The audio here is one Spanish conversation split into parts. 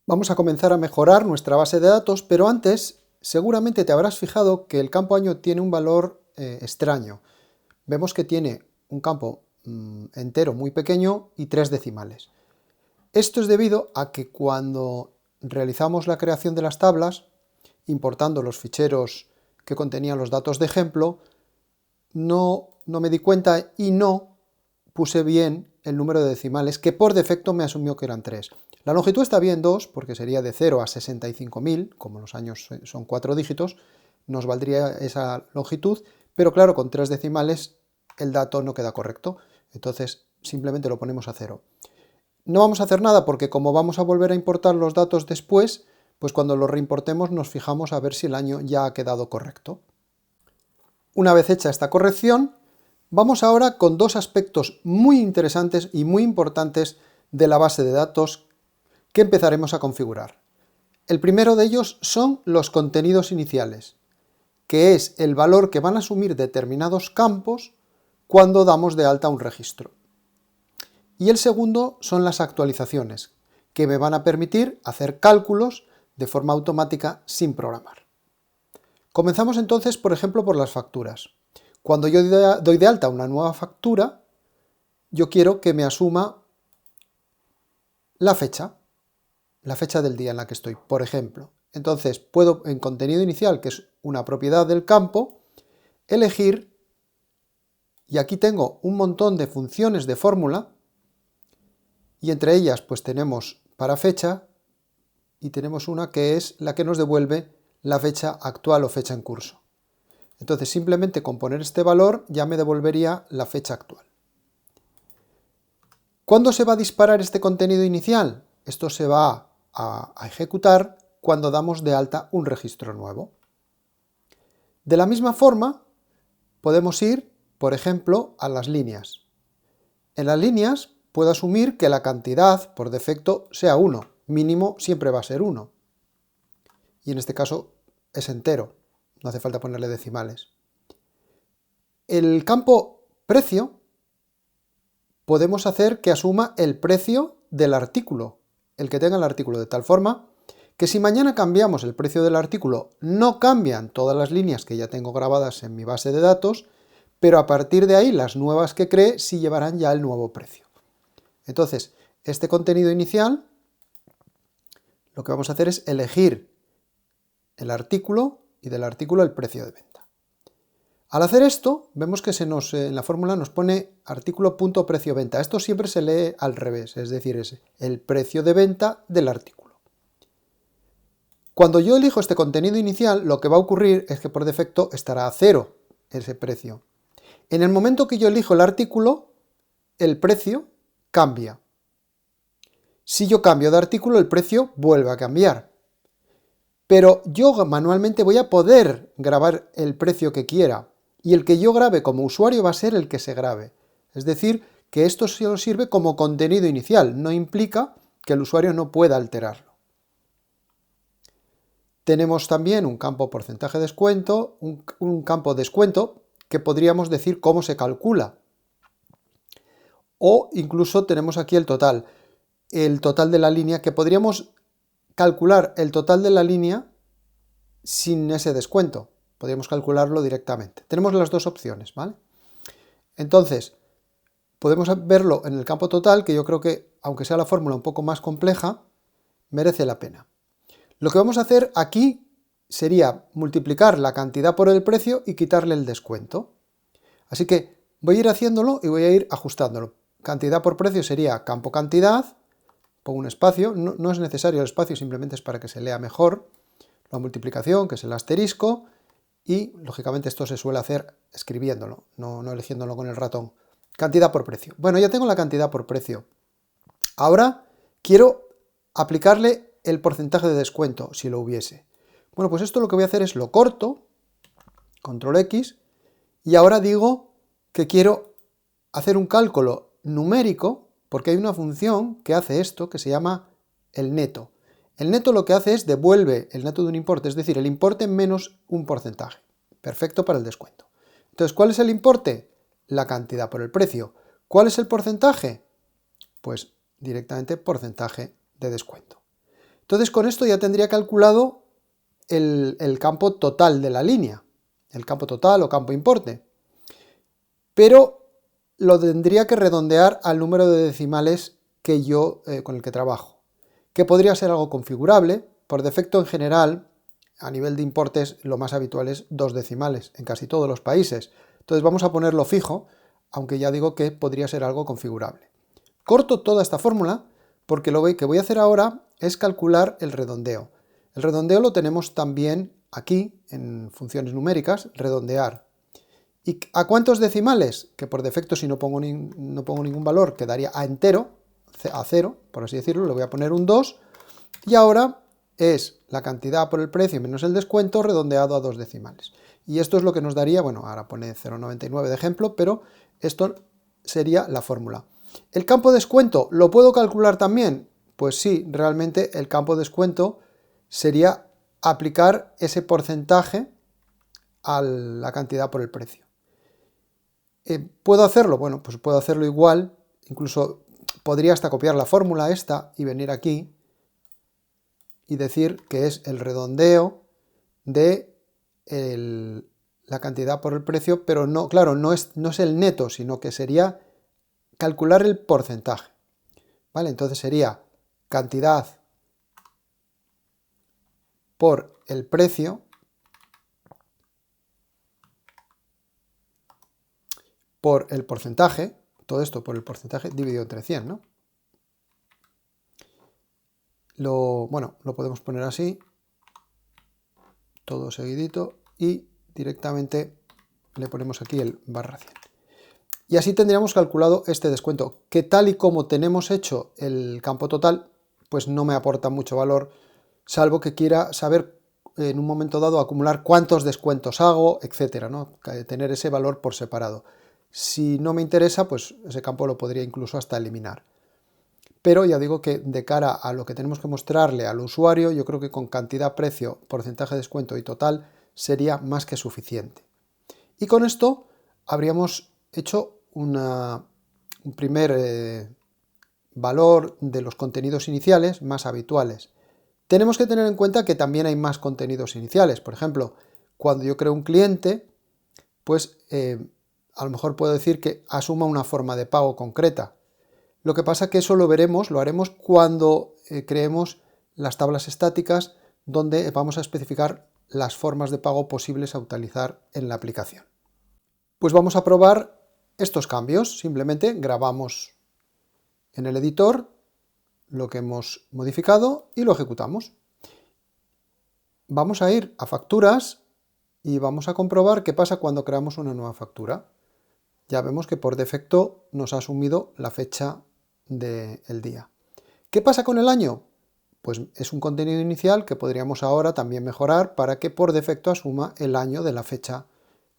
Vamos a comenzar a mejorar nuestra base de datos, pero antes seguramente te habrás fijado que el campo año tiene un valor extraño. Vemos que tiene un campo entero muy pequeño y 3 decimales. Esto es debido a que cuando realizamos la creación de las tablas, importando los ficheros que contenían los datos de ejemplo, no me di cuenta y no puse bien el número de decimales, que por defecto me asumió que eran 3. La longitud está bien 2, porque sería de 0 a 65.000, como los años son 4 dígitos, nos valdría esa longitud, pero claro, con 3 decimales el dato no queda correcto, entonces simplemente lo ponemos a 0. No vamos a hacer nada porque como vamos a volver a importar los datos después, pues cuando los reimportemos nos fijamos a ver si el año ya ha quedado correcto. Una vez hecha esta corrección, vamos ahora con dos aspectos muy interesantes y muy importantes de la base de datos que empezaremos a configurar. El primero de ellos son los contenidos iniciales, que es el valor que van a asumir determinados campos cuando damos de alta un registro. Y el segundo son las actualizaciones, que me van a permitir hacer cálculos de forma automática sin programar. Comenzamos entonces, por ejemplo, por las facturas. Cuando yo doy de alta una nueva factura, yo quiero que me asuma la fecha del día en la que estoy, por ejemplo. Entonces puedo, en contenido inicial, que es una propiedad del campo, elegir, y aquí tengo un montón de funciones de fórmula, y entre ellas pues tenemos para fecha, y tenemos una que es la que nos devuelve la fecha actual o fecha en curso. Entonces simplemente con poner este valor ya me devolvería la fecha actual. ¿Cuándo se va a disparar este contenido inicial? Esto se va a ejecutar cuando damos de alta un registro nuevo. De la misma forma, podemos ir, por ejemplo, a las líneas. En las líneas puedo asumir que la cantidad por defecto sea 1, mínimo siempre va a ser 1. Y en este caso es entero, no hace falta ponerle decimales. El campo precio podemos hacer que asuma el precio del artículo, el que tenga el artículo, de tal forma que si mañana cambiamos el precio del artículo, no cambian todas las líneas que ya tengo grabadas en mi base de datos, pero a partir de ahí las nuevas que cree sí llevarán ya el nuevo precio. Entonces, este contenido inicial, lo que vamos a hacer es elegir el artículo y del artículo el precio de venta. Al hacer esto, vemos que en la fórmula nos pone artículo.precio-venta. Esto siempre se lee al revés, es decir, es el precio de venta del artículo. Cuando yo elijo este contenido inicial, lo que va a ocurrir es que por defecto estará a 0 ese precio. En el momento que yo elijo el artículo, el precio cambia. Si yo cambio de artículo, el precio vuelve a cambiar. Pero yo manualmente voy a poder grabar el precio que quiera, y el que yo grabe como usuario va a ser el que se grabe. Es decir, que esto solo sirve como contenido inicial, no implica que el usuario no pueda alterarlo. Tenemos también un campo porcentaje de descuento, un campo descuento, que podríamos decir cómo se calcula. O incluso tenemos aquí el total de la línea, que podríamos calcular el total de la línea sin ese descuento. Podríamos calcularlo directamente. Tenemos las dos opciones, ¿vale? Entonces, podemos verlo en el campo total, que yo creo que, aunque sea la fórmula un poco más compleja, merece la pena. Lo que vamos a hacer aquí sería multiplicar la cantidad por el precio y quitarle el descuento. Así que voy a ir haciéndolo y voy a ir ajustándolo. Cantidad por precio sería campo cantidad, pongo un espacio, no es necesario el espacio, simplemente es para que se lea mejor. La multiplicación, que es el asterisco, y lógicamente esto se suele hacer escribiéndolo, no eligiéndolo con el ratón. Cantidad por precio. Bueno, ya tengo la cantidad por precio. Ahora quiero aplicarle el porcentaje de descuento, si lo hubiese. Bueno, pues esto lo que voy a hacer es lo corto, control X, y ahora digo que quiero hacer un cálculo numérico, porque hay una función que hace esto, que se llama el neto. El neto lo que hace es devuelve el neto de un importe, es decir, el importe menos un porcentaje. Perfecto para el descuento. Entonces, ¿cuál es el importe? La cantidad por el precio. ¿Cuál es el porcentaje? Pues directamente porcentaje de descuento. Entonces con esto ya tendría calculado el campo total de la línea, el campo total o campo importe. Pero lo tendría que redondear al número de decimales que yo con el que trabajo, que podría ser algo configurable. Por defecto, en general, a nivel de importes, lo más habitual es 2 decimales en casi todos los países. Entonces vamos a ponerlo fijo, aunque ya digo que podría ser algo configurable. Corto toda esta fórmula porque lo que voy a hacer ahora es calcular el redondeo. El redondeo lo tenemos también aquí en funciones numéricas, redondear. ¿Y a cuántos decimales? Que por defecto, si no pongo ningún valor, quedaría a entero, a 0, por así decirlo, le voy a poner un 2, y ahora es la cantidad por el precio menos el descuento redondeado a 2 decimales. Y esto es lo que nos daría, bueno, ahora pone 0,99 de ejemplo, pero esto sería la fórmula. ¿El campo descuento lo puedo calcular también? Pues sí, realmente el campo descuento sería aplicar ese porcentaje a la cantidad por el precio. ¿Puedo hacerlo? Bueno, pues puedo hacerlo igual, incluso podría hasta copiar la fórmula esta y venir aquí y decir que es el redondeo de la cantidad por el precio, pero no, claro, no es el neto, sino que sería calcular el porcentaje. ¿Vale? Entonces sería cantidad por el precio por el porcentaje, todo esto por el porcentaje dividido entre 100, ¿no? Bueno, lo podemos poner así, todo seguidito, y directamente le ponemos aquí el barra 100. Y así tendríamos calculado este descuento, que tal y como tenemos hecho el campo total, pues no me aporta mucho valor, salvo que quiera saber en un momento dado acumular cuántos descuentos hago, etcétera, ¿no? Tener ese valor por separado. Si no me interesa, pues ese campo lo podría incluso hasta eliminar. Pero ya digo que de cara a lo que tenemos que mostrarle al usuario, yo creo que con cantidad, precio, porcentaje de descuento y total sería más que suficiente. Y con esto habríamos hecho un primer valor de los contenidos iniciales más habituales. Tenemos que tener en cuenta que también hay más contenidos iniciales. Por ejemplo, cuando yo creo un cliente, pues a lo mejor puedo decir que asuma una forma de pago concreta. Lo que pasa es que eso lo haremos cuando creemos las tablas estáticas donde vamos a especificar las formas de pago posibles a utilizar en la aplicación. Pues vamos a probar estos cambios. Simplemente grabamos en el editor lo que hemos modificado y lo ejecutamos. Vamos a ir a facturas y vamos a comprobar qué pasa cuando creamos una nueva factura. Ya vemos que por defecto nos ha asumido la fecha del día. ¿Qué pasa con el año? Pues es un contenido inicial que podríamos ahora también mejorar para que por defecto asuma el año de la fecha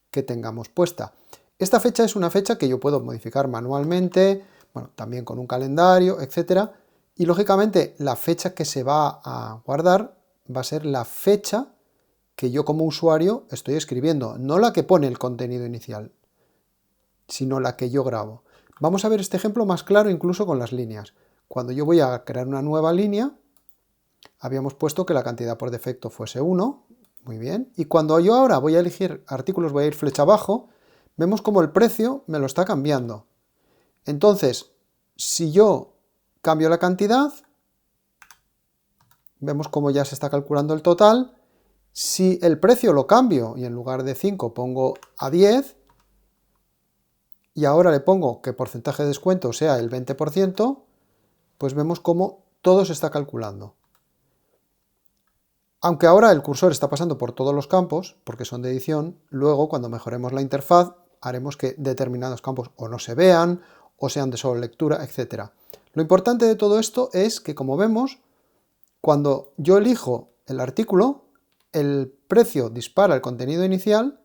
que tengamos puesta. Esta fecha es una fecha que yo puedo modificar manualmente, bueno, también con un calendario, etcétera, y lógicamente la fecha que se va a guardar va a ser la fecha que yo como usuario estoy escribiendo, no la que pone el contenido inicial, sino la que yo grabo. Vamos a ver este ejemplo más claro incluso con las líneas. Cuando yo voy a crear una nueva línea, habíamos puesto que la cantidad por defecto fuese 1, muy bien, y cuando yo ahora voy a elegir artículos, voy a ir flecha abajo, vemos como el precio me lo está cambiando. Entonces, si yo cambio la cantidad, vemos como ya se está calculando el total. Si el precio lo cambio y en lugar de 5 pongo a 10, y ahora le pongo que porcentaje de descuento sea el 20%, pues vemos cómo todo se está calculando. Aunque ahora el cursor está pasando por todos los campos, porque son de edición, luego cuando mejoremos la interfaz haremos que determinados campos o no se vean, o sean de solo lectura, etc. Lo importante de todo esto es que, como vemos, cuando yo elijo el artículo, el precio dispara el contenido inicial,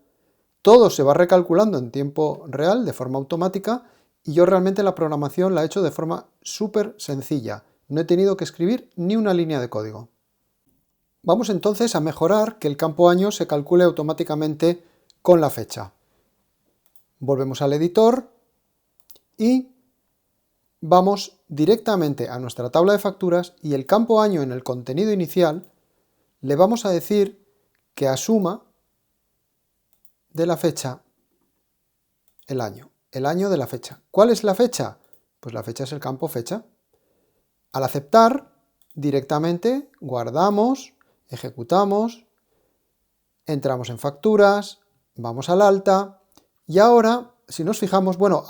todo se va recalculando en tiempo real, de forma automática, y yo realmente la programación la he hecho de forma súper sencilla. No he tenido que escribir ni una línea de código. Vamos entonces a mejorar que el campo año se calcule automáticamente con la fecha. Volvemos al editor y vamos directamente a nuestra tabla de facturas y el campo año en el contenido inicial le vamos a decir que asuma de la fecha el año de la fecha. ¿Cuál es la fecha? Pues la fecha es el campo fecha. Al aceptar, directamente guardamos, ejecutamos, entramos en facturas, vamos al alta y ahora, si nos fijamos, bueno,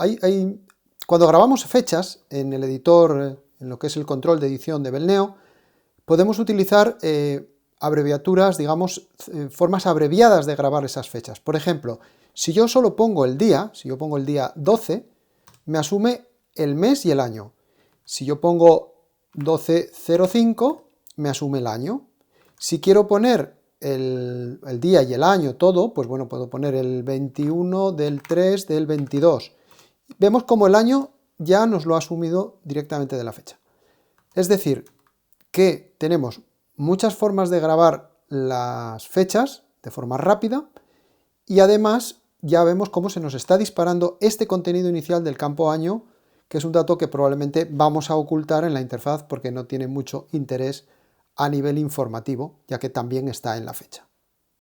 cuando grabamos fechas en el editor, en lo que es el control de edición de Belneo, podemos utilizar abreviaturas, digamos, formas abreviadas de grabar esas fechas. Por ejemplo, si yo solo pongo el día, si yo pongo el día 12, me asume el mes y el año. Si yo pongo 12.05, me asume el año. Si quiero poner el día y el año todo, pues bueno, puedo poner el 21 del 3 del 22. Vemos como el año ya nos lo ha asumido directamente de la fecha. Es decir, que tenemos muchas formas de grabar las fechas de forma rápida y además ya vemos cómo se nos está disparando este contenido inicial del campo año, que es un dato que probablemente vamos a ocultar en la interfaz porque no tiene mucho interés a nivel informativo, ya que también está en la fecha.